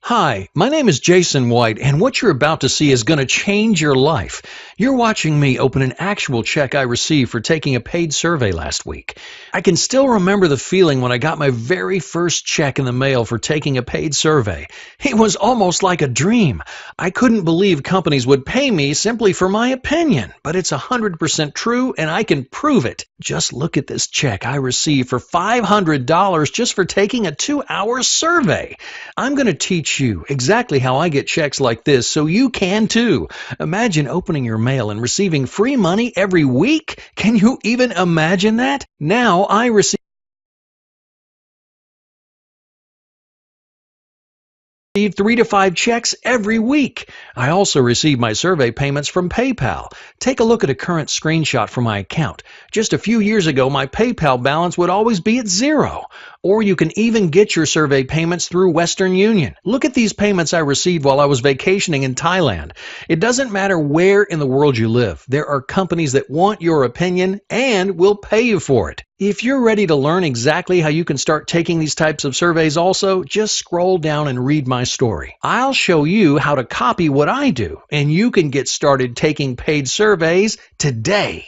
Hi, my name is Jason White, and what you're about to see is going to change your life. You're watching me open an actual check I received for taking a paid survey last week. I can still remember the feeling when I got my very first check in the mail for taking a paid survey. It was almost like a dream. I couldn't believe companies would pay me simply for my opinion, but it's 100% true, and I can prove it. Just look at this check I received for $500 just for taking a 2-hour survey. I'm going to teach you exactly how I get checks like this so you can too. Imagine opening your mail and receiving free money every week. Can you even imagine that? Now I receive 3 to 5 checks every week. I also receive my survey payments from PayPal. Take a look at a current screenshot from my account. Just a few years ago, my PayPal balance would always be at zero. Or you can even get your survey payments through Western Union. Look at these payments I received while I was vacationing in Thailand. It doesn't matter where in the world you live. There are companies that want your opinion and will pay you for it. If you're ready to learn exactly how you can start taking these types of surveys also, just scroll down and read my story. I'll show you how to copy what I do, and you can get started taking paid surveys today.